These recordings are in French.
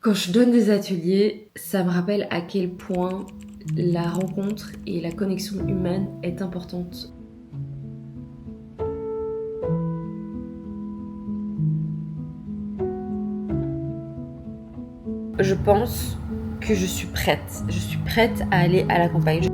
Quand je donne des ateliers, ça me rappelle à quel point la rencontre et la connexion humaine est importante. Je pense que je suis prête. Je suis prête à aller à la campagne.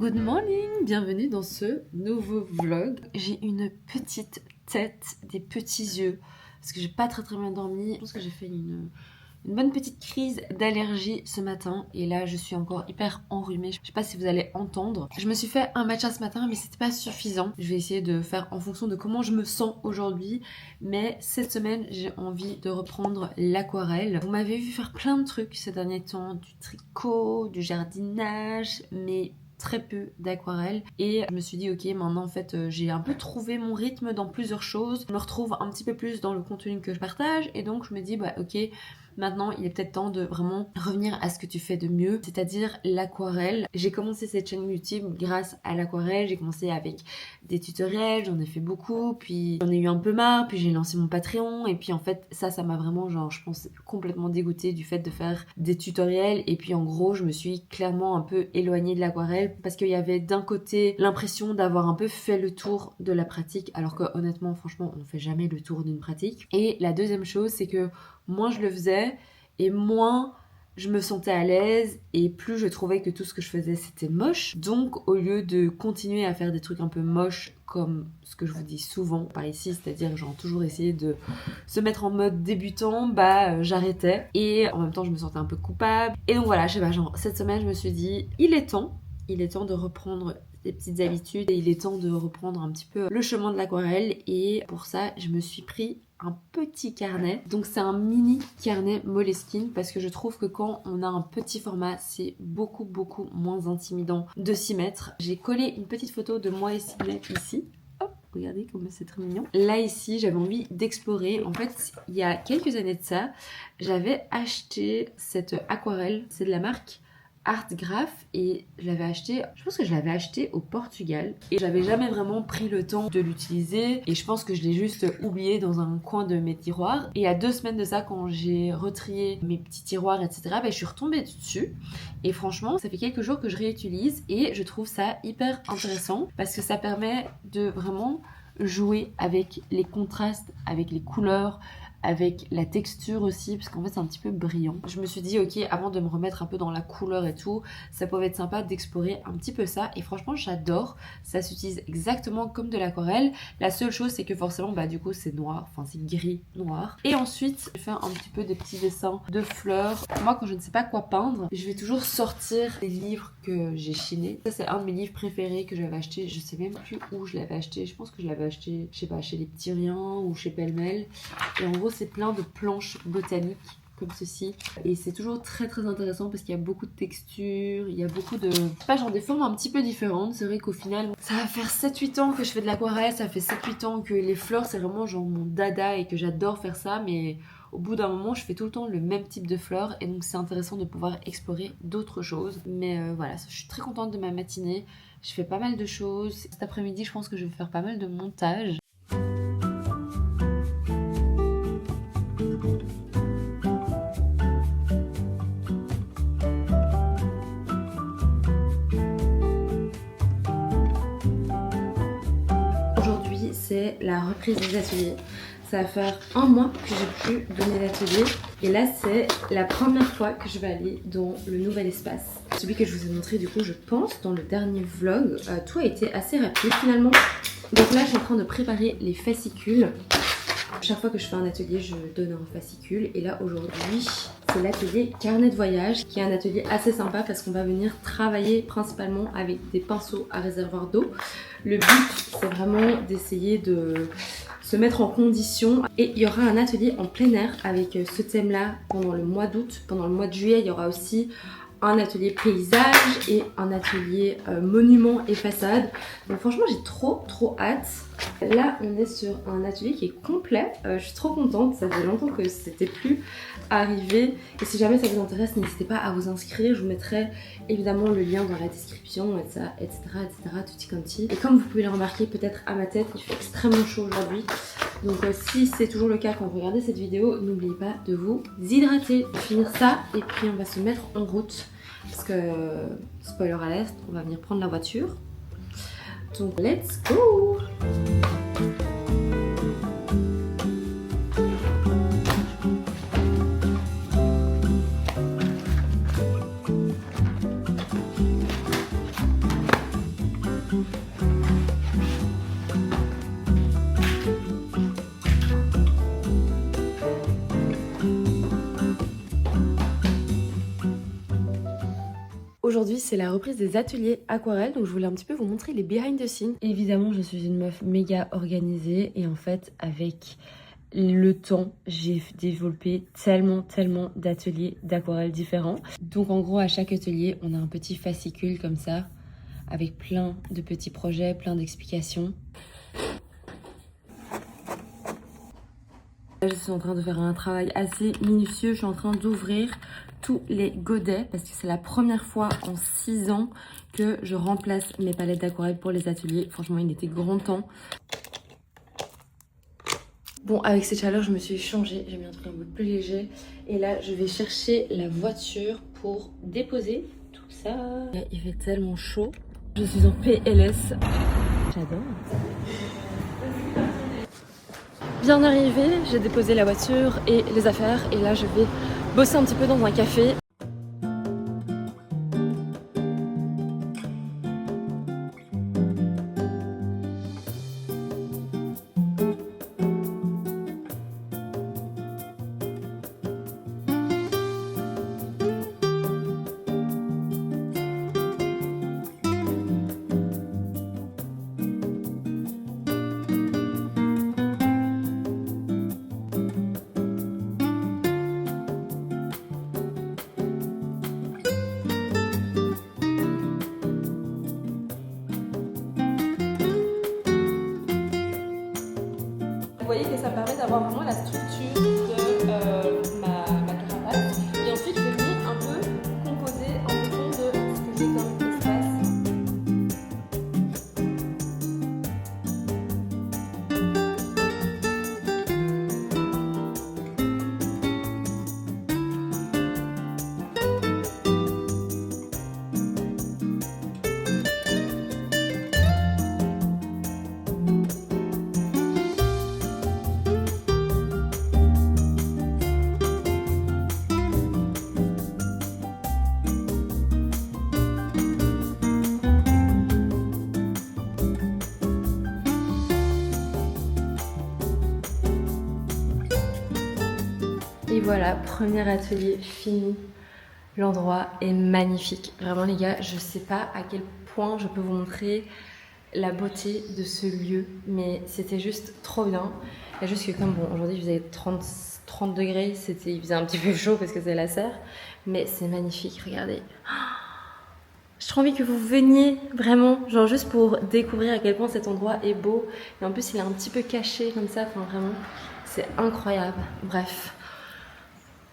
Good morning, bienvenue dans ce nouveau vlog. J'ai une petite tête, des petits yeux, parce que j'ai pas très bien dormi. Je pense que j'ai fait une bonne petite crise d'allergie ce matin et là je suis encore hyper enrhumée. Je sais pas si vous allez entendre. Je me suis fait un matcha ce matin mais c'était pas suffisant. Je vais essayer de faire en fonction de comment je me sens aujourd'hui, mais cette semaine j'ai envie de reprendre l'aquarelle. Vous m'avez vu faire plein de trucs ces derniers temps, du tricot, du jardinage, mais très peu d'aquarelle et je me suis dit ok, maintenant en fait j'ai un peu trouvé mon rythme dans plusieurs choses, je me retrouve un petit peu plus dans le contenu que je partage et donc je me dis bah ok, maintenant il est peut-être temps de vraiment revenir à ce que tu fais de mieux, c'est-à-dire l'aquarelle. J'ai commencé cette chaîne YouTube grâce à l'aquarelle, j'ai commencé avec des tutoriels, j'en ai fait beaucoup, puis j'en ai eu un peu marre, puis j'ai lancé mon Patreon et puis en fait ça m'a vraiment genre je pense complètement dégoûtée du fait de faire des tutoriels et puis en gros je me suis clairement un peu éloignée de l'aquarelle parce qu'il y avait d'un côté l'impression d'avoir un peu fait le tour de la pratique alors que honnêtement franchement on fait jamais le tour d'une pratique. Et la deuxième chose c'est que moins je le faisais et moins je me sentais à l'aise et plus je trouvais que tout ce que je faisais c'était moche. Donc au lieu de continuer à faire des trucs un peu moches comme ce que je vous dis souvent par ici, c'est-à-dire genre toujours essayer de se mettre en mode débutant, j'arrêtais et en même temps je me sentais un peu coupable. Et donc voilà, je sais pas, genre cette semaine je me suis dit il est temps de reprendre des petites habitudes et il est temps de reprendre un petit peu le chemin de l'aquarelle et pour ça je me suis pris un petit carnet. Donc c'est un mini carnet Moleskine parce que je trouve que quand on a un petit format c'est beaucoup moins intimidant de s'y mettre. J'ai collé une petite photo de moi et Sidney ici. Hop, regardez comme c'est très mignon. Là ici j'avais envie d'explorer. En fait il y a quelques années de ça j'avais acheté cette aquarelle, c'est de la marque Artgraph et je pense que je l'avais acheté au Portugal et j'avais jamais vraiment pris le temps de l'utiliser et je pense que je l'ai juste oublié dans un coin de mes tiroirs. Et il y a 2 semaines de ça quand j'ai retrié mes petits tiroirs etc, je suis retombée dessus et franchement ça fait quelques jours que je réutilise et je trouve ça hyper intéressant parce que ça permet de vraiment jouer avec les contrastes, avec les couleurs, avec la texture aussi parce qu'en fait c'est un petit peu brillant. Je me suis dit ok, avant de me remettre un peu dans la couleur et tout, ça pouvait être sympa d'explorer un petit peu ça et franchement j'adore, ça s'utilise exactement comme de l'aquarelle. La seule chose c'est que forcément du coup c'est noir, enfin c'est gris noir. Et ensuite je fais un petit peu des petits dessins de fleurs. Moi quand je ne sais pas quoi peindre, je vais toujours sortir des livres que j'ai chinés. Ça c'est un de mes livres préférés que j'avais acheté, je sais même plus où je l'avais acheté, je pense que je l'avais acheté je sais pas chez les petits riens ou chez Pêle-Mêle et en gros c'est plein de planches botaniques comme ceci. Et c'est toujours très très intéressant parce qu'il y a beaucoup de textures, il y a beaucoup de... pas genre des formes un petit peu différentes. C'est vrai qu'au final, ça va faire 7-8 ans que je fais de l'aquarelle, ça fait 7-8 ans que les fleurs c'est vraiment genre mon dada et que j'adore faire ça, mais au bout d'un moment je fais tout le temps le même type de fleurs et donc c'est intéressant de pouvoir explorer d'autres choses. Mais voilà, je suis très contente de ma matinée, je fais pas mal de choses. Cet après-midi je pense que je vais faire pas mal de montage. Aujourd'hui c'est la reprise des ateliers. Ça va faire un mois que j'ai pu donner l'atelier et là c'est la première fois que je vais aller dans le nouvel espace. Celui que je vous ai montré du coup je pense dans le dernier vlog, tout a été assez rapide finalement. Donc là je suis en train de préparer les fascicules. Chaque fois que je fais un atelier je donne un fascicule et là aujourd'hui c'est l'atelier carnet de voyage qui est un atelier assez sympa parce qu'on va venir travailler principalement avec des pinceaux à réservoir d'eau. Le but c'est vraiment d'essayer de se mettre en condition et il y aura un atelier en plein air avec ce thème là pendant le mois d'août. Pendant le mois de juillet il y aura aussi un atelier paysage et un atelier monument et façade. Donc franchement j'ai trop hâte. Là on est sur un atelier qui est complet, je suis trop contente, ça fait longtemps que c'était plus arrivé et si jamais ça vous intéresse n'hésitez pas à vous inscrire, je vous mettrai évidemment le lien dans la description, etc. tutti quanti. Et comme vous pouvez le remarquer peut-être à ma tête, il fait extrêmement chaud aujourd'hui. Donc si c'est toujours le cas quand vous regardez cette vidéo, n'oubliez pas de vous hydrater, de finir ça et puis on va se mettre en route. Parce que, spoiler alert, on va venir prendre la voiture. Donc let's go! Aujourd'hui c'est la reprise des ateliers aquarelles, donc je voulais un petit peu vous montrer les behind the scenes. Évidemment je suis une meuf méga organisée et en fait avec le temps j'ai développé tellement d'ateliers d'aquarelles différents. Donc en gros à chaque atelier on a un petit fascicule comme ça avec plein de petits projets, plein d'explications. Là, je suis en train de faire un travail assez minutieux, je suis en train d'ouvrir tous les godets parce que c'est la première fois en 6 ans que je remplace mes palettes d'aquarelle pour les ateliers. Franchement il était grand temps. Bon avec cette chaleur je me suis changée, j'ai mis un truc un peu plus léger et là je vais chercher la voiture pour déposer tout ça. Il fait tellement chaud, je suis en PLS, j'adore. Bien arrivé, j'ai déposé la voiture et les affaires et là je vais bosser un petit peu dans un café. Vous voyez que ça me permet d'avoir vraiment la structure de ma carapace. Et ensuite, je vais venir un peu composer en fonction de ce que j'ai comme espace. Et voilà, premier atelier fini. L'endroit est magnifique. Vraiment les gars, je sais pas à quel point je peux vous montrer la beauté de ce lieu, mais c'était juste trop bien. Il y a juste que comme bon, aujourd'hui il faisait 30 degrés, il faisait un petit peu chaud parce que c'est la serre. Mais c'est magnifique, regardez. J'ai trop envie que vous veniez vraiment, genre juste pour découvrir à quel point cet endroit est beau. Et en plus, il est un petit peu caché comme ça, enfin vraiment, c'est incroyable. Bref,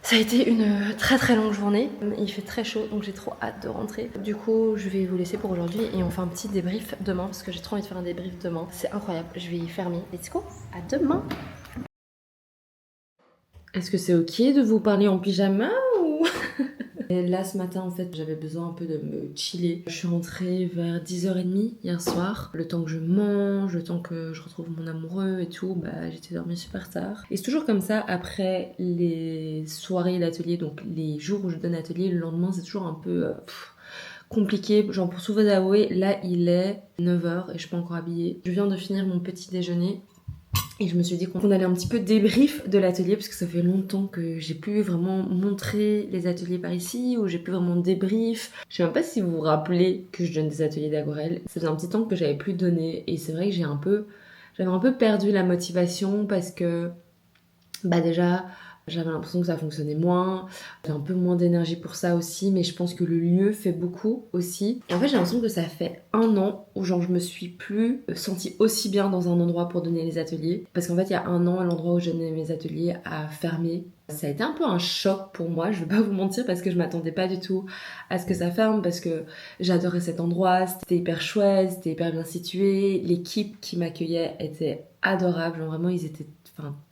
ça a été une très très longue journée. Il fait très chaud, donc j'ai trop hâte de rentrer. Du coup, je vais vous laisser pour aujourd'hui et on fait un petit débrief demain parce que j'ai trop envie de faire un débrief demain. C'est incroyable, je vais y fermer. Let's go, à demain. Est-ce que c'est ok de vous parler en pyjama ou... Et là ce matin en fait j'avais besoin un peu de me chiller. Je suis rentrée vers 10h30 hier soir. Le temps que je mange, le temps que je retrouve mon amoureux et tout, bah j'étais dormie super tard. Et c'est toujours comme ça après les soirées d'atelier, donc les jours où je donne atelier, le lendemain c'est toujours un peu compliqué. Genre pour tout vous avouer, là il est 9h et je suis pas encore habillée. Je viens de finir mon petit déjeuner. Et je me suis dit qu'on allait un petit peu débrief de l'atelier parce que ça fait longtemps que j'ai plus vraiment montré les ateliers par ici ou j'ai plus vraiment débrief. Je sais même pas si vous vous rappelez que je donne des ateliers d'aquarelle. Ça faisait un petit temps que j'avais plus donné et c'est vrai que j'avais un peu perdu la motivation parce que bah déjà j'avais l'impression que ça fonctionnait moins, j'avais un peu moins d'énergie pour ça aussi, mais je pense que le lieu fait beaucoup aussi. Et en fait j'ai l'impression que ça fait 1 an où genre je me suis plus sentie aussi bien dans un endroit pour donner les ateliers. Parce qu'en fait il y a 1 an, l'endroit où je donnais mes ateliers a fermé. Ça a été un peu un choc pour moi, je vais pas vous mentir, parce que je m'attendais pas du tout à ce que ça ferme, parce que j'adorais cet endroit, c'était hyper chouette, c'était hyper bien situé, l'équipe qui m'accueillait était adorable, genre vraiment ils étaient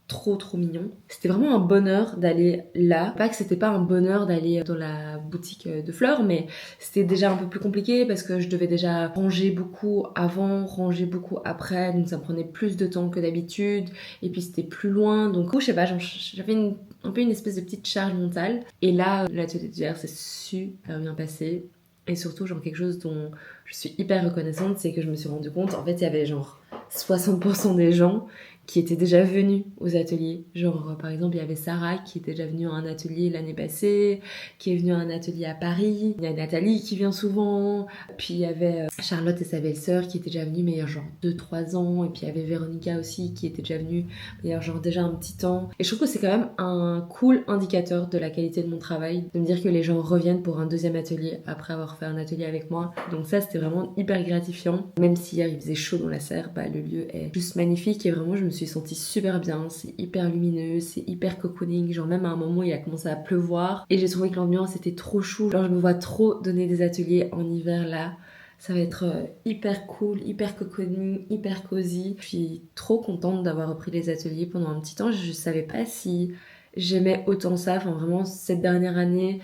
trop mignons. C'était vraiment un bonheur d'aller là. Pas que c'était pas un bonheur d'aller dans la boutique de fleurs, mais c'était déjà un peu plus compliqué parce que je devais déjà ranger beaucoup avant, ranger beaucoup après, donc ça me prenait plus de temps que d'habitude, et puis c'était plus loin, donc je sais pas, j'avais un peu une espèce de petite charge mentale. Et là, l'atelier d'hier s'est super bien passé. Et surtout, genre quelque chose dont je suis hyper reconnaissante, c'est que je me suis rendu compte, en fait, il y avait genre 60% des gens qui étaient déjà venus aux ateliers. Genre, par exemple, il y avait Sarah qui était déjà venue à un atelier l'année passée, qui est venue à un atelier à Paris. Il y a Nathalie qui vient souvent. Puis il y avait Charlotte et sa belle-sœur qui étaient déjà venues, mais il y a genre 2-3 ans. Et puis il y avait Véronica aussi qui était déjà venue, mais il y a genre déjà un petit temps. Et je trouve que c'est quand même un cool indicateur de la qualité de mon travail, de me dire que les gens reviennent pour un deuxième atelier après avoir fait un atelier avec moi. Donc ça, c'était vraiment hyper gratifiant. Même si hier il faisait chaud dans la serre, bah, le lieu est juste magnifique et vraiment je me suis sentie super bien. C'est hyper lumineux, c'est hyper cocooning. Genre même à un moment il a commencé à pleuvoir et j'ai trouvé que l'ambiance était trop chou. Genre je me vois trop donner des ateliers en hiver là. Ça va être hyper cool, hyper cocooning, hyper cosy. Je suis trop contente d'avoir repris les ateliers pendant un petit temps. Je savais pas si j'aimais autant ça. Enfin vraiment cette dernière année,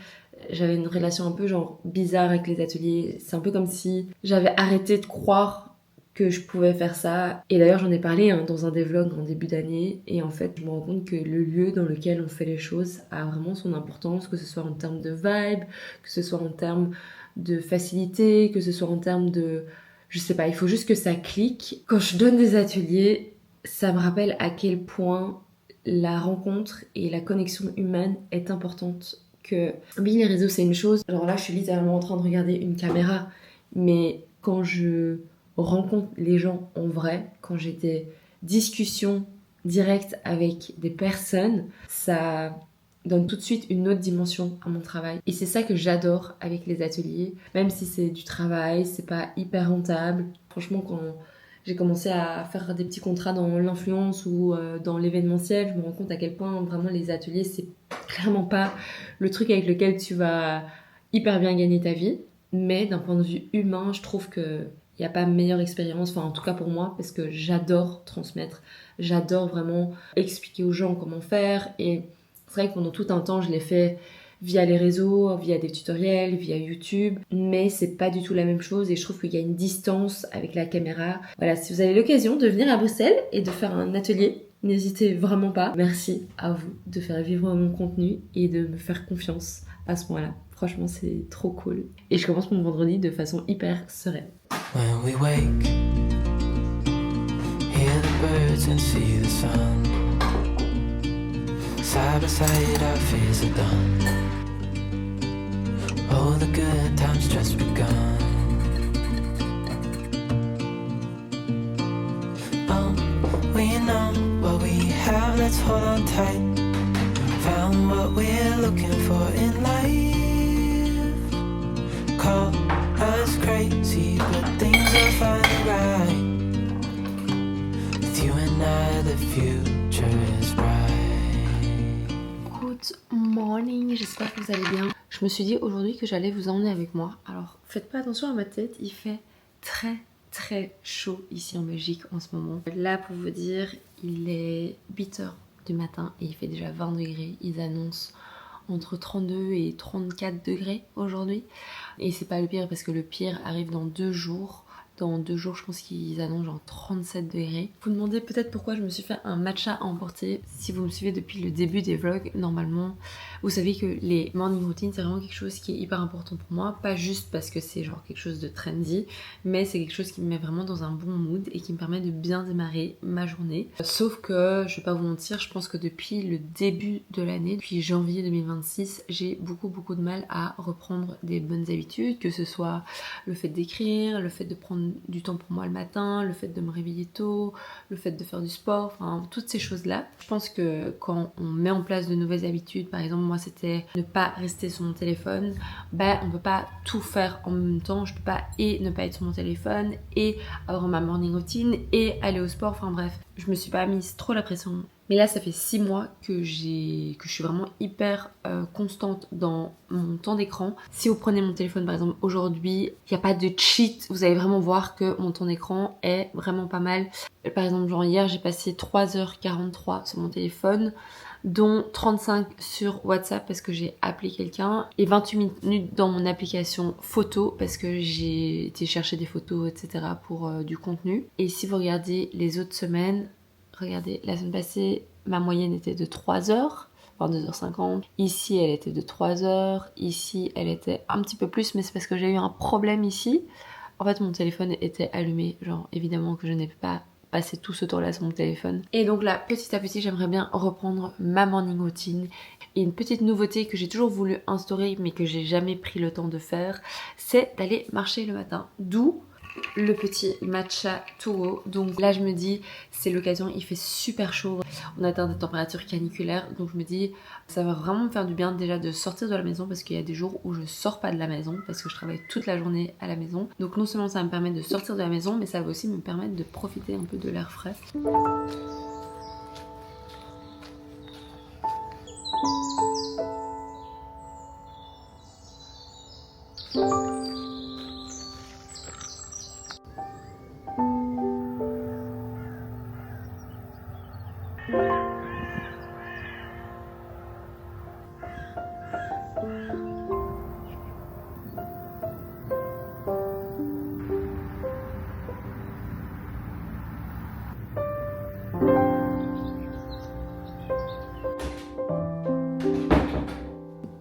j'avais une relation un peu genre bizarre avec les ateliers. C'est un peu comme si j'avais arrêté de croire que je pouvais faire ça. Et d'ailleurs j'en ai parlé dans un des vlogs en début d'année, et en fait je me rends compte que le lieu dans lequel on fait les choses a vraiment son importance, que ce soit en termes de vibe, que ce soit en termes de facilité, que ce soit en termes de... je sais pas, il faut juste que ça clique. Quand je donne des ateliers, ça me rappelle à quel point la rencontre et la connexion humaine est importante. Que oui, les réseaux c'est une chose, genre là je suis littéralement en train de regarder une caméra, mais quand je rencontre les gens en vrai, quand j'ai des discussions directes avec des personnes, ça donne tout de suite une autre dimension à mon travail. Et c'est ça que j'adore avec les ateliers, même si c'est du travail, c'est pas hyper rentable. Franchement, quand j'ai commencé à faire des petits contrats dans l'influence ou dans l'événementiel, je me rends compte à quel point vraiment les ateliers, c'est clairement pas le truc avec lequel tu vas hyper bien gagner ta vie. Mais d'un point de vue humain, je trouve que il n'y a pas meilleure expérience, enfin en tout cas pour moi, parce que j'adore transmettre, j'adore vraiment expliquer aux gens comment faire. Et c'est vrai que pendant tout un temps, je l'ai fait via les réseaux, via des tutoriels, via YouTube, mais c'est pas du tout la même chose et je trouve qu'il y a une distance avec la caméra. Voilà, si vous avez l'occasion de venir à Bruxelles et de faire un atelier, n'hésitez vraiment pas. Merci à vous de faire vivre mon contenu et de me faire confiance à ce moment-là. Franchement, c'est trop cool. Et je commence mon vendredi de façon hyper sereine. When we wake, hear the birds and see the sun. Side by side our fears are done. Oh, the good times just begun. Oh, we know what we have, let's hold on tight. found what we're looking for in life. Call us crazy, but things are finally right. With you and I, the future is bright. Good morning, j'espère que vous allez bien. Je me suis dit aujourd'hui que j'allais vous emmener avec moi. Alors faites pas attention à ma tête, il fait très chaud ici en Belgique en ce moment. Là pour vous dire, il est 8h du matin et il fait déjà 20 degrés. Ils annoncent entre 32 et 34 degrés aujourd'hui. Et c'est pas le pire parce que le pire arrive dans 2 jours. Dans 2 jours, je pense qu'ils annoncent genre 37 degrés. Vous vous demandez peut-être pourquoi je me suis fait un matcha à emporter. Si vous me suivez depuis le début des vlogs, normalement, vous savez que les morning routines, c'est vraiment quelque chose qui est hyper important pour moi. Pas juste parce que c'est genre quelque chose de trendy, mais c'est quelque chose qui me met vraiment dans un bon mood et qui me permet de bien démarrer ma journée. Sauf que, je vais pas vous mentir, je pense que depuis le début de l'année, depuis janvier 2026, j'ai beaucoup de mal à reprendre des bonnes habitudes, que ce soit le fait d'écrire, le fait de prendre du temps pour moi le matin, le fait de me réveiller tôt, le fait de faire du sport, enfin toutes ces choses-là. Je pense que quand on met en place de nouvelles habitudes, par exemple moi c'était ne pas rester sur mon téléphone, on peut pas tout faire en même temps, je peux pas et ne pas être sur mon téléphone et avoir ma morning routine et aller au sport, enfin bref, je me suis pas mise trop la pression. Mais là, ça fait 6 mois que je suis vraiment hyper constante dans mon temps d'écran. Si vous prenez mon téléphone par exemple aujourd'hui, il n'y a pas de cheat. Vous allez vraiment voir que mon temps d'écran est vraiment pas mal. Par exemple, genre hier, j'ai passé 3h43 sur mon téléphone, dont 35 sur WhatsApp parce que j'ai appelé quelqu'un et 28 minutes dans mon application photo parce que j'ai été chercher des photos, etc. pour du contenu. Et si vous regardez les autres semaines, regardez, la semaine passée, ma moyenne était de 3 heures, enfin 2h50. Ici, elle était de 3 heures. Ici, elle était un petit peu plus, mais c'est parce que j'ai eu un problème ici. En fait, mon téléphone était allumé. Genre, évidemment que je n'ai pas passé tout ce temps-là sur mon téléphone. Et donc là, petit à petit, j'aimerais bien reprendre ma morning routine. Et une petite nouveauté que j'ai toujours voulu instaurer, mais que j'ai jamais pris le temps de faire, c'est d'aller marcher le matin. D'où le petit matcha to go. Donc là je me dis c'est l'occasion, il fait super chaud, on atteint des températures caniculaires, donc je me dis ça va vraiment me faire du bien déjà de sortir de la maison parce qu'il y a des jours où je sors pas de la maison parce que je travaille toute la journée à la maison. Donc non seulement ça me permet de sortir de la maison, mais ça va aussi me permettre de profiter un peu de l'air frais.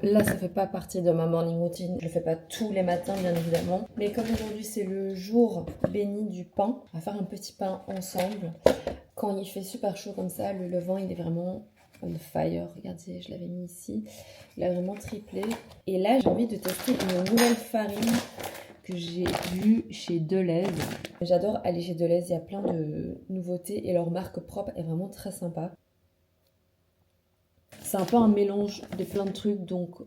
Là, ça fait pas partie de ma morning routine. Je le fais pas tous les matins, bien évidemment. Mais comme aujourd'hui, c'est le jour béni du pain, on va faire un petit pain ensemble. Quand il fait super chaud comme ça, le levain, il est vraiment on fire. Regardez, je l'avais mis ici. Il a vraiment triplé. Et là, j'ai envie de tester une nouvelle farine que j'ai vue chez Deleuze. J'adore aller chez Deleuze. Il y a plein de nouveautés et leur marque propre est vraiment très sympa. C'est un peu un mélange de plein de trucs, donc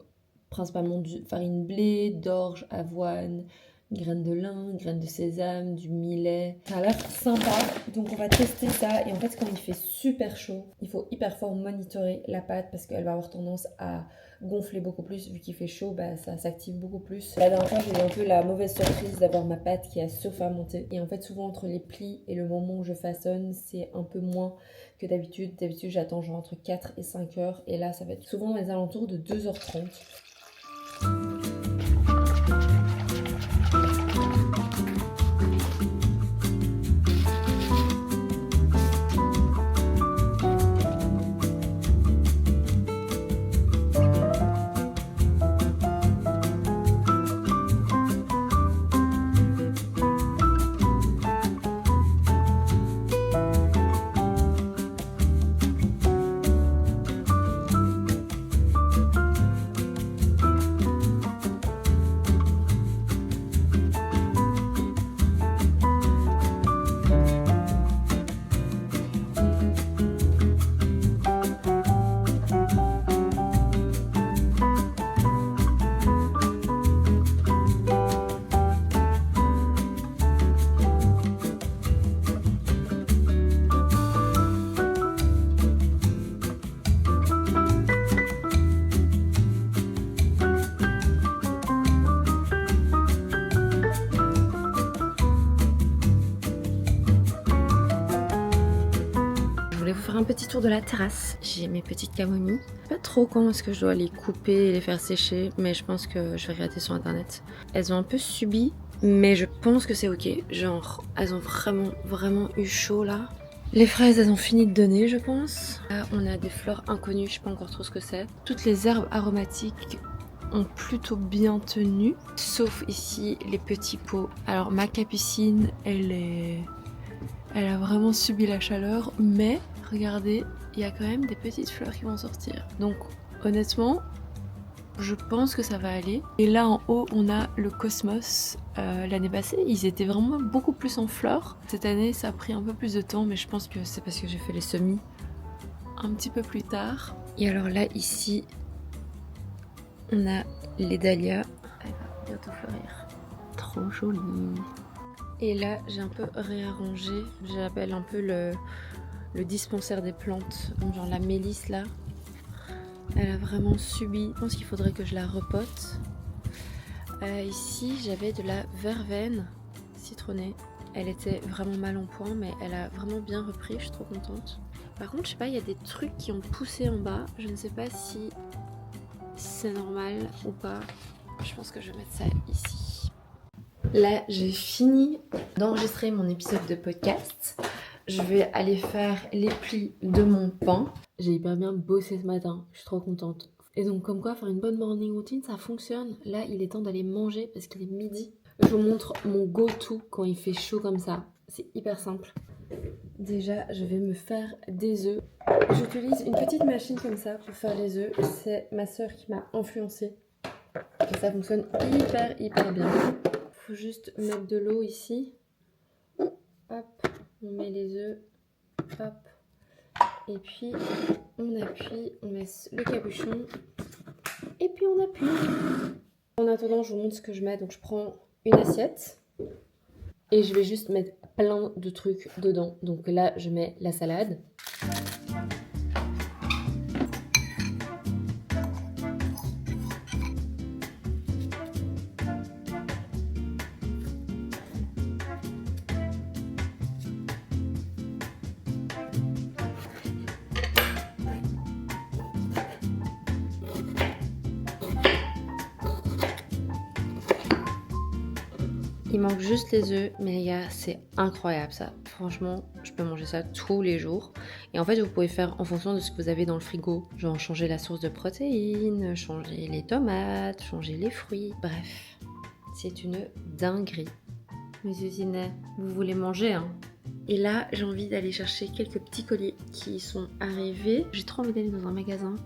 principalement du farine blé, d'orge, avoine, graines de lin, graines de sésame, du millet. Ça a l'air sympa, donc on va tester ça. Et en fait, quand il fait super chaud, il faut hyper fort monitorer la pâte parce qu'elle va avoir tendance à gonfler beaucoup plus. Vu qu'il fait chaud, ça s'active beaucoup plus. La dernière fois, j'ai eu un peu la mauvaise surprise d'avoir ma pâte qui a surfermenté. Et en fait, souvent entre les plis et le moment où je façonne, c'est un peu moins que d'habitude. D'habitude, j'attends genre entre 4 et 5 heures. Et là, ça va être souvent dans les alentours de 2h30. un petit tour de la terrasse. J'ai mes petites camomilles. Pas trop quand est-ce que je dois les couper et les faire sécher, mais je pense que je vais regarder sur internet. Elles ont un peu subi, mais je pense que c'est ok. Genre, elles ont vraiment eu chaud là. Les fraises, elles ont fini de donner, je pense. Là, on a des fleurs inconnues, je sais pas encore trop ce que c'est. Toutes les herbes aromatiques ont plutôt bien tenu, sauf ici les petits pots. Alors ma capucine, elle a vraiment subi la chaleur, mais regardez, il y a quand même des petites fleurs qui vont sortir. Donc honnêtement, je pense que ça va aller. Et là en haut, on a le cosmos. L'année passée, ils étaient vraiment beaucoup plus en fleurs. Cette année, ça a pris un peu plus de temps, mais je pense que c'est parce que j'ai fait les semis un petit peu plus tard. Et alors là, ici, on a les dahlias. Elle va bientôt fleurir. Trop jolie. Et là, j'ai un peu réarrangé. J'appelle un peu le dispensaire des plantes. Genre la mélisse là. Elle a vraiment subi. Je pense qu'il faudrait que je la repote. Ici, j'avais de la verveine citronnée. Elle était vraiment mal en point, mais elle a vraiment bien repris. Je suis trop contente. Par contre, je sais pas, il y a des trucs qui ont poussé en bas. Je ne sais pas si c'est normal ou pas. Je pense que je vais mettre ça ici. Là, j'ai fini d'enregistrer mon épisode de podcast. Je vais aller faire les plis de mon pain. J'ai hyper bien bossé ce matin. Je suis trop contente. Et donc, comme quoi, faire une bonne morning routine, ça fonctionne. Là, il est temps d'aller manger parce qu'il est midi. Je vous montre mon go-to quand il fait chaud comme ça. C'est hyper simple. Déjà, je vais me faire des œufs. J'utilise une petite machine comme ça pour faire les œufs. C'est ma soeur qui m'a influencée. Et ça fonctionne hyper bien. Faut juste mettre de l'eau ici. Hop, on met les œufs. Hop. Et puis, on appuie, on met le capuchon. Et puis, on appuie. En attendant, je vous montre ce que je mets. Donc, je prends une assiette. Et je vais juste mettre plein de trucs dedans. Donc là, je mets la salade. Il manque juste les œufs, mais les gars, c'est incroyable ça. Franchement, je peux manger ça tous les jours. Et en fait, vous pouvez faire en fonction de ce que vous avez dans le frigo. Genre changer la source de protéines, changer les tomates, changer les fruits. Bref, c'est une dinguerie. Mes usinets, vous voulez manger, hein? Et là, j'ai envie d'aller chercher quelques petits colis qui sont arrivés. J'ai trop envie d'aller dans un magasin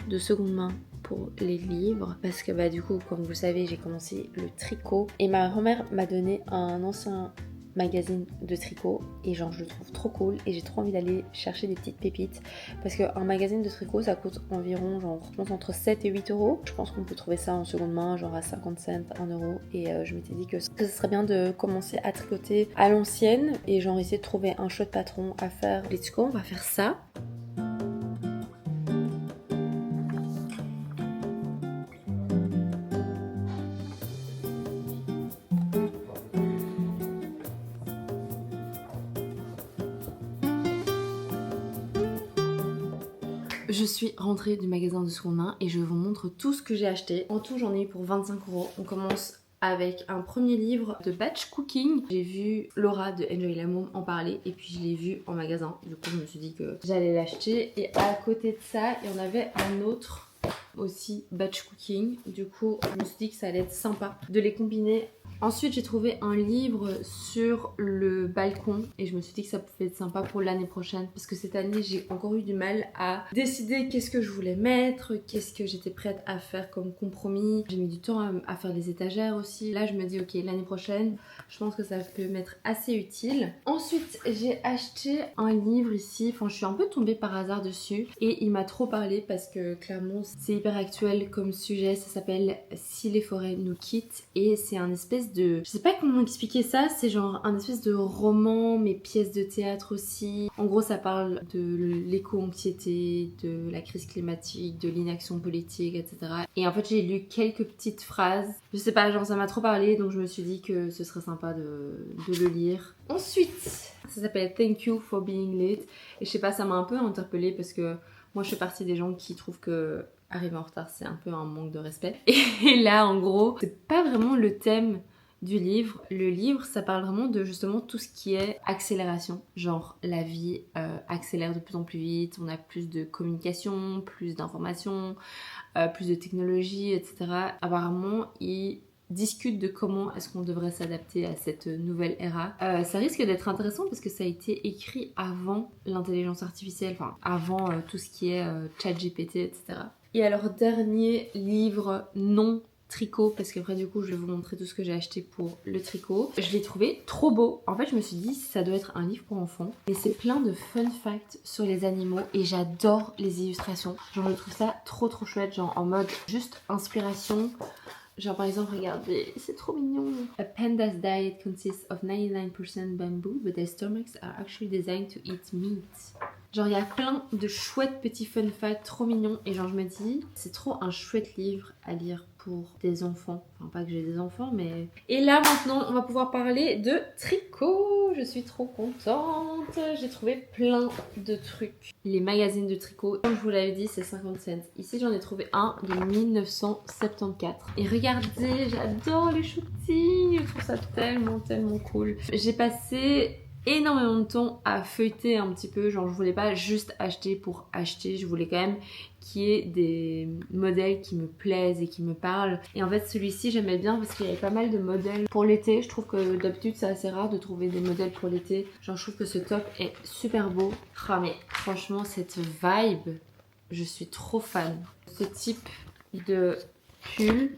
de seconde main pour les livres parce que du coup, comme vous savez, j'ai commencé le tricot et ma grand-mère m'a donné un ancien magazine de tricot et genre je le trouve trop cool et j'ai trop envie d'aller chercher des petites pépites parce qu'un magazine de tricot ça coûte environ genre je pense entre 7 et 8 euros. Je pense qu'on peut trouver ça en seconde main genre à 50 cents, 1 euro et je m'étais dit que ce serait bien de commencer à tricoter à l'ancienne et genre essayer de trouver un chouette patron à faire. Let's go, on va faire ça. Je suis rentrée du magasin de seconde main et je vous montre tout ce que j'ai acheté. En tout, j'en ai eu pour 25 euros. On commence avec un premier livre de batch cooking. J'ai vu Laura de Enjoy la Mom en parler et puis je l'ai vu en magasin. Du coup, je me suis dit que j'allais l'acheter. Et à côté de ça, il y en avait un autre aussi batch cooking. Du coup, je me suis dit que ça allait être sympa de les combiner. Ensuite, j'ai trouvé un livre sur le balcon et je me suis dit que ça pouvait être sympa pour l'année prochaine parce que cette année, j'ai encore eu du mal à décider qu'est-ce que je voulais mettre, qu'est-ce que j'étais prête à faire comme compromis. J'ai mis du temps à faire les étagères aussi. Là, je me dis, ok, l'année prochaine, je pense que ça peut m'être assez utile. Ensuite, j'ai acheté un livre ici. Enfin, je suis un peu tombée par hasard dessus et il m'a trop parlé parce que clairement, c'est hyper actuel comme sujet. Ça s'appelle Si les forêts nous quittent et c'est un espèce espèce de... Je sais pas comment expliquer ça, c'est genre un espèce de roman, mais pièce de théâtre aussi. En gros, ça parle de l'éco-anxiété, de la crise climatique, de l'inaction politique, etc. Et en fait, j'ai lu quelques petites phrases. Je sais pas, genre ça m'a trop parlé, donc je me suis dit que ce serait sympa de le lire. Ensuite, ça s'appelle Thank You for Being Late. Et je sais pas, ça m'a un peu interpellée parce que moi, je fais partie des gens qui trouvent que arriver en retard, c'est un peu un manque de respect. Et là, en gros, c'est pas vraiment le thème du livre. Le livre, ça parle vraiment de justement tout ce qui est accélération. Genre, la vie accélère de plus en plus vite, on a plus de communication, plus d'informations, plus de technologie, etc. Apparemment, il discute de comment est-ce qu'on devrait s'adapter à cette nouvelle ère. Ça risque d'être intéressant parce que ça a été écrit avant l'intelligence artificielle, enfin avant tout ce qui est ChatGPT, etc. Et alors, dernier livre non tricot, parce qu'après du coup je vais vous montrer tout ce que j'ai acheté pour le tricot. Je l'ai trouvé trop beau. En fait je me suis dit ça doit être un livre pour enfants. Et c'est plein de fun facts sur les animaux et j'adore les illustrations. Genre je trouve ça trop chouette, genre en mode juste inspiration. Genre par exemple, regardez, c'est trop mignon. A panda's diet consists of 99% bamboo, but their stomachs are actually designed to eat meat. Genre il y a plein de chouettes petits fun facts trop mignons et genre je me dis, c'est trop un chouette livre à lire pour des enfants. Enfin pas que j'ai des enfants mais... Et là maintenant on va pouvoir parler de tricot. Je suis trop contente. J'ai trouvé plein de trucs. Les magazines de tricot, comme je vous l'avais dit, c'est 50 cents. Ici j'en ai trouvé un de 1974. Et regardez, j'adore les shootings. Je trouve ça tellement cool. J'ai passé énormément de temps à feuilleter un petit peu, genre je voulais pas juste acheter pour acheter, je voulais quand même qu'il y ait des modèles qui me plaisent et qui me parlent. Et en fait celui-ci j'aimais bien parce qu'il y avait pas mal de modèles pour l'été. Je trouve que d'habitude c'est assez rare de trouver des modèles pour l'été. Genre je trouve que ce top est super beau. Ah mais franchement cette vibe, je suis trop fan. Ce type de pull,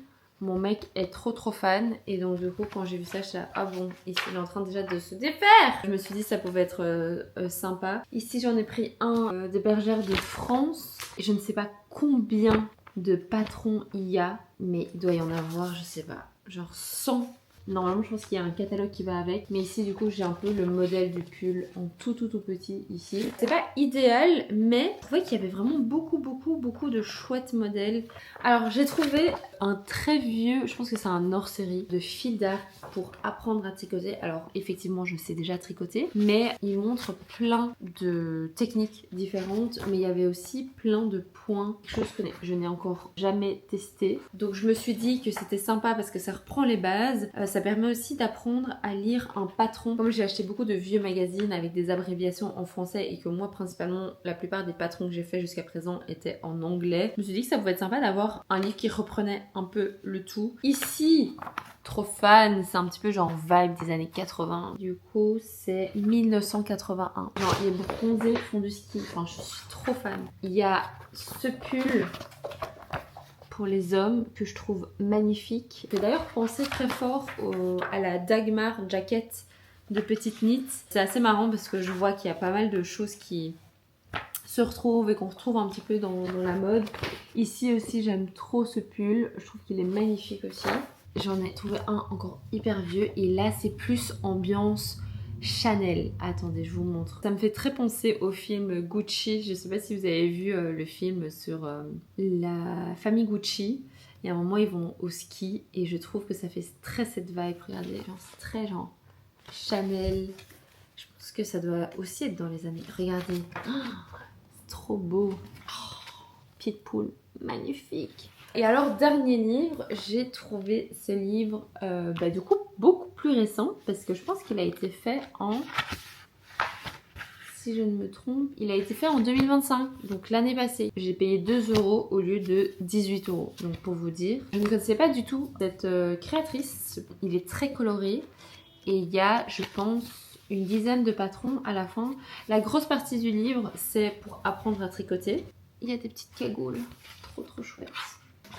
mon mec est trop fan et donc du coup quand j'ai vu ça je suis là, ah bon, ici il est en train déjà de se défaire. Je me suis dit ça pouvait être sympa. Ici j'en ai pris un des bergères de France et je ne sais pas combien de patrons il y a, mais il doit y en avoir, je sais pas, genre 100. Normalement je pense qu'il y a un catalogue qui va avec, mais ici du coup j'ai un peu le modèle du pull en tout petit ici. C'est pas idéal, mais je trouvais qu'il y avait vraiment beaucoup de chouettes modèles. Alors j'ai trouvé un très vieux, je pense que c'est un hors-série de fil d'art pour apprendre à tricoter. Alors effectivement je sais déjà tricoter, mais il montre plein de techniques différentes, mais il y avait aussi plein de points, chose que je n'ai encore jamais testé. Donc je me suis dit que c'était sympa parce que ça reprend les bases. Ça permet aussi d'apprendre à lire un patron. Comme j'ai acheté beaucoup de vieux magazines avec des abréviations en français et que moi principalement la plupart des patrons que j'ai fait jusqu'à présent étaient en anglais, je me suis dit que ça pouvait être sympa d'avoir un livre qui reprenait un peu le tout. Ici, trop fan, c'est un petit peu genre vibe des années 80. Du coup c'est 1981. Non, il est bronzé, fond du ski, enfin je suis trop fan. Il y a ce pull pour les hommes que je trouve magnifique. J'ai d'ailleurs pensé très fort à la Dagmar jacket de petite knit. C'est assez marrant parce que je vois qu'il y a pas mal de choses qui se retrouvent et qu'on retrouve un petit peu dans la mode. Ici aussi j'aime trop ce pull, je trouve qu'il est magnifique aussi. J'en ai trouvé un encore hyper vieux et là c'est plus ambiance Chanel. Attendez, je vous montre. Ça me fait très penser au film Gucci. Je sais pas si vous avez vu le film sur la famille Gucci. Il y a un moment, ils vont au ski et je trouve que ça fait très cette vibe. Regardez, genre, c'est très genre Chanel. Je pense que ça doit aussi être dans les années. Regardez, oh, c'est trop beau. Oh, pied de poule, magnifique. Et alors, dernier livre, j'ai trouvé ce livre du coup beaucoup plus récent parce que je pense qu'il a été fait en, si je ne me trompe, il a été fait en 2025, donc l'année passée. J'ai payé 2 € au lieu de 18 €. Donc pour vous dire, je ne connaissais pas du tout cette créatrice. Il est très coloré et il y a, je pense, une dizaine de patrons à la fin. La grosse partie du livre, c'est pour apprendre à tricoter. Il y a des petites cagoules, trop chouettes.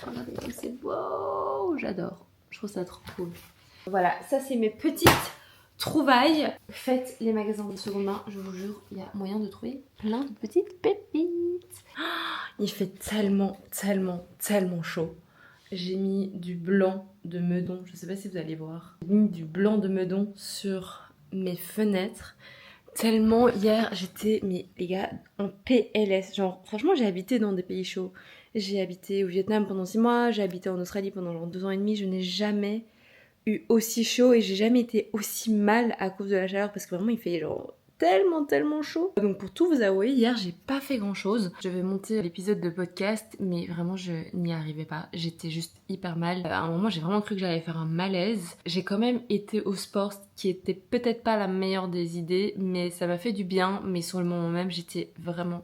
Regardez comme c'est beau, j'adore, je trouve ça trop cool. Voilà, ça c'est mes petites trouvailles. Faites les magasins de seconde main, je vous jure, il y a moyen de trouver plein de petites pépites. Il fait tellement chaud. J'ai mis du blanc de Meudon, je sais pas si vous allez voir. J'ai mis du blanc de Meudon sur mes fenêtres. Tellement hier j'étais, mais les gars, en PLS. Genre franchement j'ai habité dans des pays chauds. J'ai habité au Vietnam pendant 6 mois, j'ai habité en Australie pendant genre 2 ans et demi. Je n'ai jamais eu aussi chaud et j'ai jamais été aussi mal à cause de la chaleur parce que vraiment il fait genre tellement chaud. Donc pour tout vous avouer, hier j'ai pas fait grand chose. Je vais monter l'épisode de podcast mais vraiment je n'y arrivais pas. J'étais juste hyper mal. À un moment j'ai vraiment cru que j'allais faire un malaise. J'ai quand même été au sport, ce qui était peut-être pas la meilleure des idées mais ça m'a fait du bien. Mais sur le moment même j'étais vraiment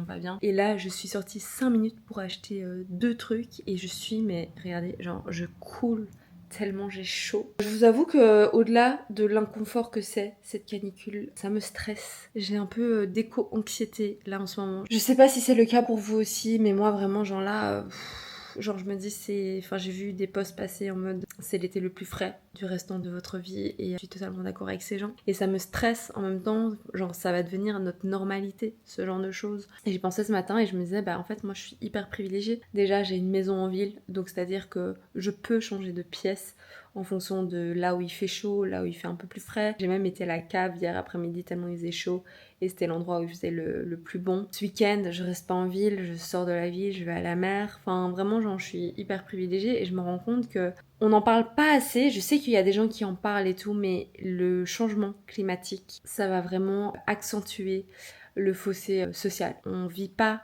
pas bien. Et là je suis sortie 5 minutes pour acheter 2 trucs et je suis, mais regardez, genre je coule tellement j'ai chaud. Je vous avoue que au-delà de l'inconfort que c'est cette canicule, ça me stresse. J'ai un peu d'éco-anxiété là en ce moment. Je sais pas si c'est le cas pour vous aussi, mais moi vraiment genre là, genre je me dis c'est... Enfin j'ai vu des posts passer en mode c'est l'été le plus frais du restant de votre vie et je suis totalement d'accord avec ces gens. Et ça me stresse en même temps, genre ça va devenir notre normalité, ce genre de choses. Et j'y pensais ce matin et je me disais bah en fait moi je suis hyper privilégiée. Déjà j'ai une maison en ville, donc c'est-à-dire que je peux changer de pièce en fonction de là où il fait chaud, là où il fait un peu plus frais. J'ai même été à la cave hier après-midi tellement il faisait chaud et c'était l'endroit où il faisait le plus bon. Ce week-end, je reste pas en ville, je sors de la ville, je vais à la mer. Enfin vraiment, genre, je suis hyper privilégiée et je me rends compte que on n'en parle pas assez. Je sais qu'il y a des gens qui en parlent et tout, mais le changement climatique, ça va vraiment accentuer le fossé social. On vit pas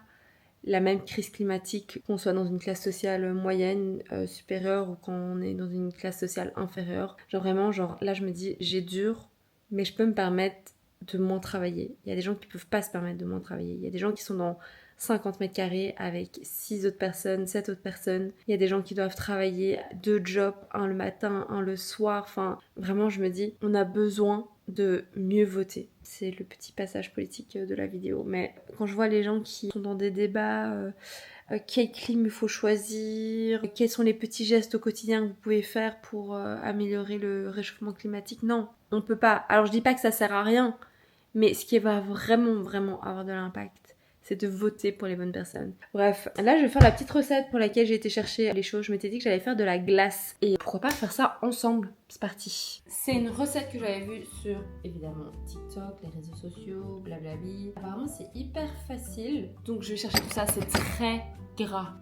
la même crise climatique qu'on soit dans une classe sociale moyenne, supérieure ou quand on est dans une classe sociale inférieure. Genre vraiment, genre là je me dis j'ai dur, mais je peux me permettre de moins travailler. Il y a des gens qui peuvent pas se permettre de moins travailler. Il y a des gens qui sont dans 50 mètres carrés avec 6 autres personnes, 7 autres personnes. Il y a des gens qui doivent travailler 2 jobs, un le matin, un le soir. Enfin, vraiment je me dis on a besoin de mieux voter. C'est le petit passage politique de la vidéo. Mais quand je vois les gens qui sont dans des débats, quelle clim il faut choisir, quels sont les petits gestes au quotidien que vous pouvez faire pour améliorer le réchauffement climatique, non, on peut pas. Alors je dis pas que ça sert à rien, mais ce qui va vraiment avoir de l'impact, c'est de voter pour les bonnes personnes. Bref, là je vais faire la petite recette pour laquelle j'ai été chercher les choses. Je m'étais dit que j'allais faire de la glace. Et pourquoi pas faire ça ensemble. C'est parti. C'est une recette que j'avais vue sur, évidemment, TikTok, les réseaux sociaux, blablabli. Apparemment c'est hyper facile. Donc je vais chercher tout ça, c'est très gras.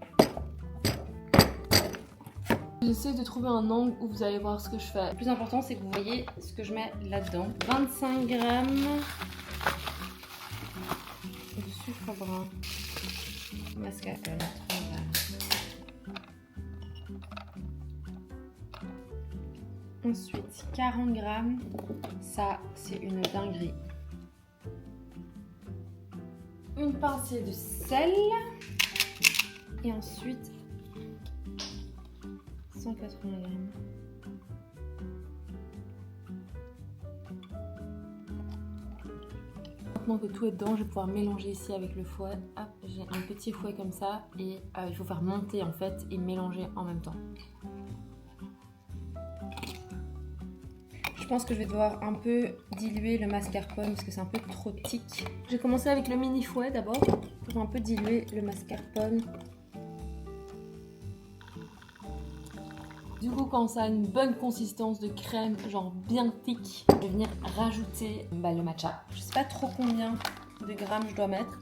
J'essaie de trouver un angle où vous allez voir ce que je fais. Le plus important c'est que vous voyez ce que je mets là-dedans. 25 grammes de sucre brun, mascarpone, 3 grammes. Ensuite 40 grammes, ça c'est une dinguerie. Une pincée de sel et ensuite 180 grammes. Maintenant que tout est dedans, je vais pouvoir mélanger ici avec le fouet. Hop, j'ai un petit fouet comme ça et il faut faire monter en fait et mélanger en même temps. Je pense que je vais devoir un peu diluer le mascarpone parce que c'est un peu trop thick. J'ai commencé avec le mini fouet d'abord pour un peu diluer le mascarpone. Du coup, quand ça a une bonne consistance de crème, genre bien thick, je vais venir rajouter le matcha. Je sais pas trop combien de grammes je dois mettre.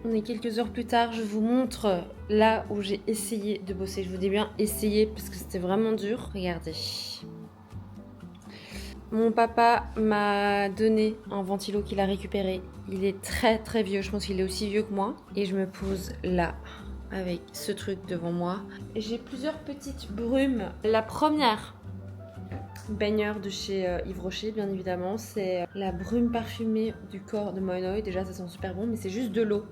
On est quelques heures plus tard, je vous montre là où j'ai essayé de bosser. Je vous dis bien essayer parce que c'était vraiment dur. Regardez. Mon papa m'a donné un ventilo qu'il a récupéré. Il est très vieux, je pense qu'il est aussi vieux que moi. Et je me pose là, avec ce truc devant moi. J'ai plusieurs petites brumes. La première baigneur de chez Yves Rocher, bien évidemment, c'est la brume parfumée du corps de Monoï. Déjà, ça sent super bon, mais c'est juste de l'eau.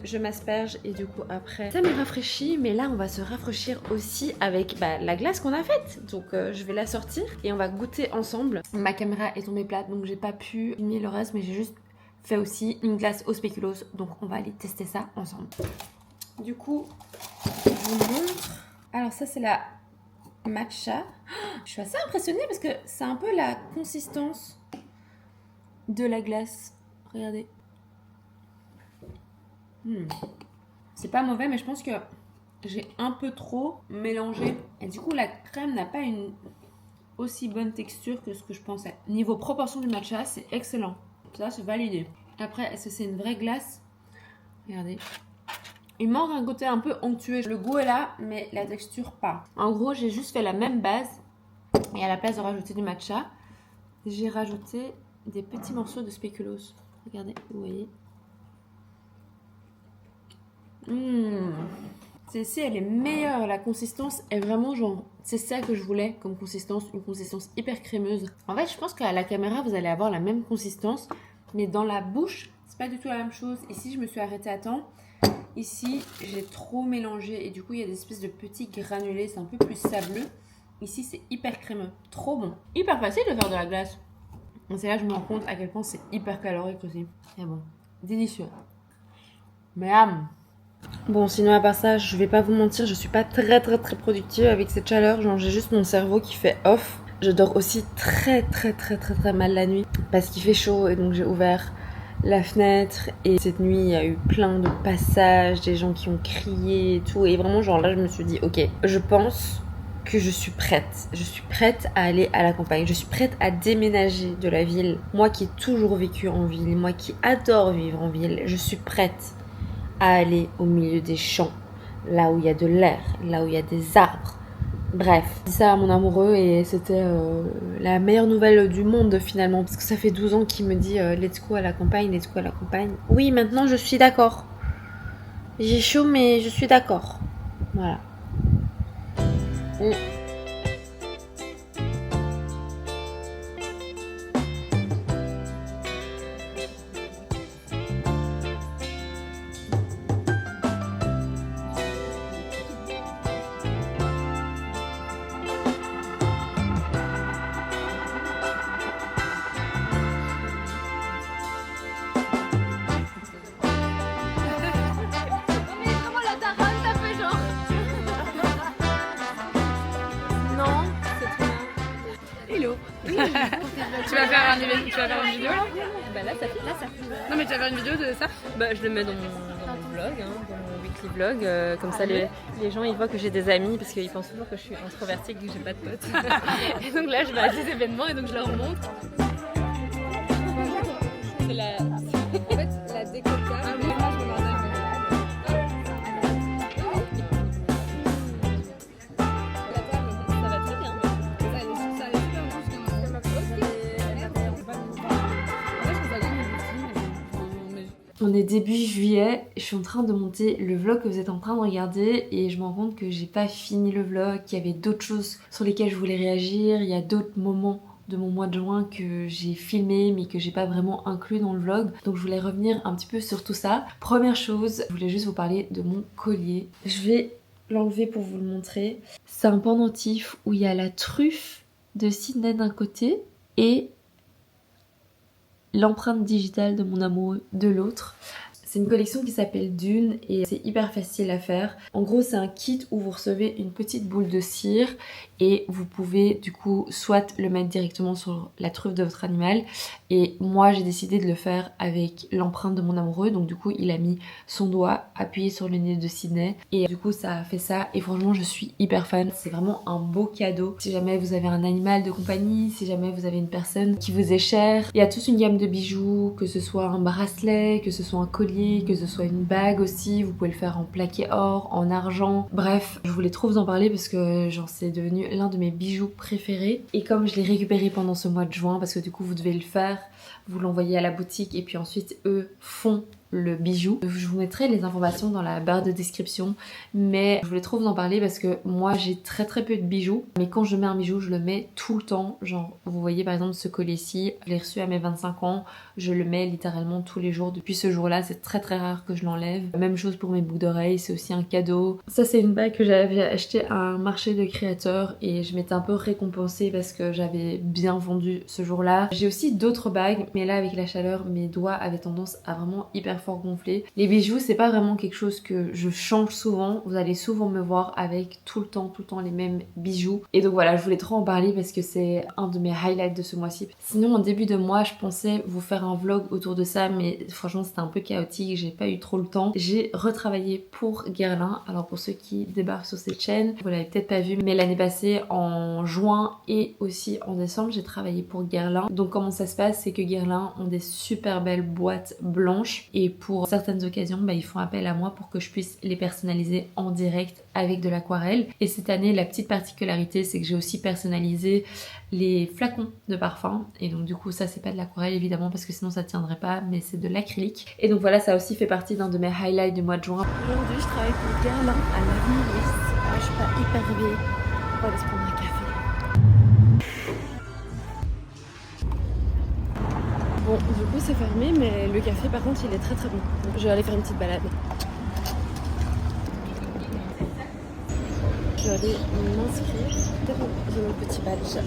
Je m'asperge et du coup après ça me rafraîchit, mais là on va se rafraîchir aussi avec la glace qu'on a faite. Donc je vais la sortir et on va goûter ensemble. Ma caméra est tombée plate donc j'ai pas pu filmer le reste, mais j'ai juste fait aussi une glace au spéculoos, donc on va aller tester ça ensemble. Du coup je vous montre. Alors ça c'est la matcha. Je suis assez impressionnée parce que c'est un peu la consistance de la glace. Regardez. C'est pas mauvais, mais je pense que j'ai un peu trop mélangé. Et du coup, la crème n'a pas une aussi bonne texture que ce que je pensais. Niveau proportion du matcha, c'est excellent. Ça, c'est validé. Après, est-ce que c'est une vraie glace? Regardez. Il manque un côté un peu onctueux. Le goût est là, mais la texture pas. En gros, j'ai juste fait la même base. Et à la place de rajouter du matcha, j'ai rajouté des petits morceaux de spéculoos. Regardez, vous voyez. Celle-ci, elle est meilleure. La consistance est vraiment genre... C'est ça que je voulais comme consistance. Une consistance hyper crémeuse. En fait, je pense qu'à la caméra, vous allez avoir la même consistance. Mais dans la bouche, c'est pas du tout la même chose. Ici, je me suis arrêtée à temps. Ici, j'ai trop mélangé. Et du coup, il y a des espèces de petits granulés. C'est un peu plus sableux. Ici, c'est hyper crémeux. Trop bon. Hyper facile de faire de la glace. Et c'est là que je me rends compte à quel point c'est hyper calorique aussi. Et bon, délicieux. Miam. Bon, sinon à part ça, je vais pas vous mentir, je suis pas très productive avec cette chaleur. Genre, j'ai juste mon cerveau qui fait off. Je dors aussi très mal la nuit parce qu'il fait chaud et donc j'ai ouvert la fenêtre. Et cette nuit, il y a eu plein de passages, des gens qui ont crié et tout. Et vraiment, genre là, je me suis dit, ok, je pense que je suis prête. Je suis prête à aller à la campagne. Je suis prête à déménager de la ville. Moi qui ai toujours vécu en ville, moi qui adore vivre en ville, je suis prête à aller au milieu des champs, là où il y a de l'air, là où il y a des arbres. Bref, j'ai dit ça à mon amoureux et c'était la meilleure nouvelle du monde finalement, parce que ça fait 12 ans qu'il me dit let's go à la campagne, let's go à la campagne. Oui, maintenant je suis d'accord. J'ai chaud mais je suis d'accord. Voilà. Tu vas faire une vidéo là? Bah là ça fait. Non mais tu vas faire une vidéo de ça? Bah je le mets dans mon vlog, hein, dans mon weekly vlog, comme ça les gens ils voient que j'ai des amis parce qu'ils pensent toujours que je suis introvertie et que j'ai pas de potes. Et donc là je vais à des événements et donc je leur montre. C'est la... En fait la décote. Ah oui, moi je me demandais. On est début juillet, je suis en train de monter le vlog que vous êtes en train de regarder et je me rends compte que j'ai pas fini le vlog, qu'il y avait d'autres choses sur lesquelles je voulais réagir, il y a d'autres moments de mon mois de juin que j'ai filmé mais que j'ai pas vraiment inclus dans le vlog, donc je voulais revenir un petit peu sur tout ça. Première chose, je voulais juste vous parler de mon collier. Je vais l'enlever pour vous le montrer. C'est un pendentif où il y a la truffe de Sydney d'un côté et l'empreinte digitale de mon amoureux de l'autre. C'est une collection qui s'appelle Dune et c'est hyper facile à faire. En gros, c'est un kit où vous recevez une petite boule de cire et vous pouvez du coup soit le mettre directement sur la truffe de votre animal, et moi j'ai décidé de le faire avec l'empreinte de mon amoureux, donc du coup il a mis son doigt appuyé sur le nez de Sydney et du coup ça a fait ça et franchement je suis hyper fan. C'est vraiment un beau cadeau si jamais vous avez un animal de compagnie, si jamais vous avez une personne qui vous est chère. Il y a toute une gamme de bijoux, que ce soit un bracelet, que ce soit un collier, que ce soit une bague aussi, vous pouvez le faire en plaqué or, en argent, bref, je voulais trop vous en parler parce que genre c'est devenu l'un de mes bijoux préférés et comme je l'ai récupéré pendant ce mois de juin, parce que du coup vous devez le faire, vous l'envoyez à la boutique et puis ensuite eux font le bijou. Je vous mettrai les informations dans la barre de description, mais je voulais trop vous en parler parce que moi j'ai très peu de bijoux, mais quand je mets un bijou je le mets tout le temps. Genre vous voyez par exemple ce collier-ci, je l'ai reçu à mes 25 ans, je le mets littéralement tous les jours depuis ce jour-là, c'est très rare que je l'enlève. Même chose pour mes boucles d'oreilles, c'est aussi un cadeau. Ça c'est une bague que j'avais acheté à un marché de créateurs et je m'étais un peu récompensée parce que j'avais bien vendu ce jour-là. J'ai aussi d'autres bagues, mais là avec la chaleur mes doigts avaient tendance à vraiment hyper super fort gonflé. Les bijoux c'est pas vraiment quelque chose que je change souvent, vous allez souvent me voir avec tout le temps les mêmes bijoux. Et donc voilà, je voulais trop en parler parce que c'est un de mes highlights de ce mois-ci. Sinon en début de mois je pensais vous faire un vlog autour de ça, mais franchement c'était un peu chaotique, j'ai pas eu trop le temps. J'ai retravaillé pour Guerlain. Alors pour ceux qui débarquent sur cette chaîne, vous l'avez peut-être pas vu, mais l'année passée en juin et aussi en décembre j'ai travaillé pour Guerlain. Donc comment ça se passe, c'est que Guerlain ont des super belles boîtes blanches et pour certaines occasions ils font appel à moi pour que je puisse les personnaliser en direct avec de l'aquarelle. Et cette année la petite particularité c'est que j'ai aussi personnalisé les flacons de parfum, et donc du coup ça c'est pas de l'aquarelle évidemment parce que sinon ça tiendrait pas, mais c'est de l'acrylique. Et donc voilà, ça aussi fait partie d'un de mes highlights du mois de juin. Aujourd'hui je travaille pour Guerlain à l'avenue Louis. Je suis pas hyper réveillée, on va aller se prendre un café. Bon, du coup c'est fermé, mais le café par contre il est très très bon. Donc je vais aller faire une petite balade. Je vais aller m'inscrire. J'ai mon petit badge.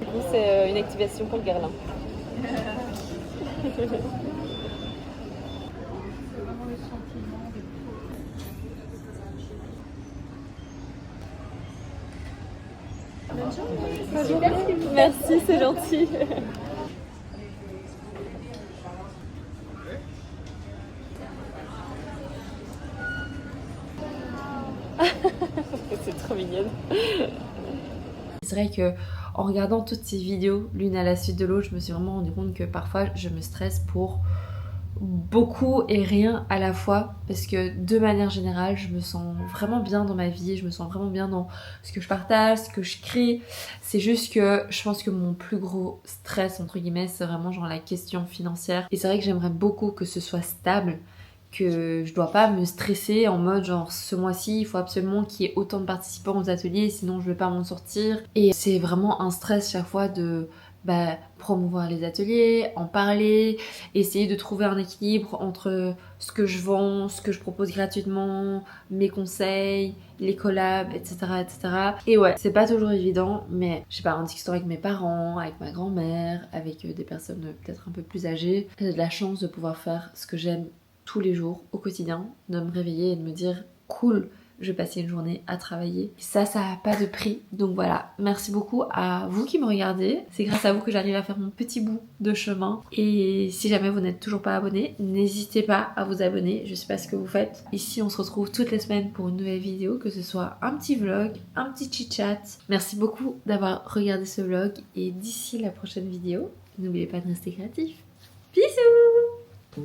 Du coup c'est une activation pour le Guerlain. Merci, c'est gentil. C'est trop mignonne. C'est vrai que en regardant toutes ces vidéos l'une à la suite de l'autre, je me suis vraiment rendu compte que parfois je me stresse pour beaucoup et rien à la fois, parce que de manière générale je me sens vraiment bien dans ma vie, je me sens vraiment bien dans ce que je partage, ce que je crée. C'est juste que je pense que mon plus gros stress entre guillemets c'est vraiment genre la question financière, et c'est vrai que j'aimerais beaucoup que ce soit stable, que je dois pas me stresser en mode genre ce mois-ci il faut absolument qu'il y ait autant de participants aux ateliers sinon je vais pas m'en sortir. Et c'est vraiment un stress chaque fois de promouvoir les ateliers, en parler, essayer de trouver un équilibre entre ce que je vends, ce que je propose gratuitement, mes conseils, les collabs, etc. etc. Et ouais, c'est pas toujours évident, mais je sais pas, on dit que c'est avec mes parents, avec ma grand-mère, avec des personnes peut-être un peu plus âgées. J'ai de la chance de pouvoir faire ce que j'aime tous les jours, au quotidien, de me réveiller et de me dire cool, je vais passer une journée à travailler. Ça a pas de prix. Donc voilà, merci beaucoup à vous qui me regardez. C'est grâce à vous que j'arrive à faire mon petit bout de chemin. Et si jamais vous n'êtes toujours pas abonné, n'hésitez pas à vous abonner. Je sais pas ce que vous faites. Ici, on se retrouve toutes les semaines pour une nouvelle vidéo, que ce soit un petit vlog, un petit chit-chat. Merci beaucoup d'avoir regardé ce vlog. Et d'ici la prochaine vidéo, n'oubliez pas de rester créatif. Bisous!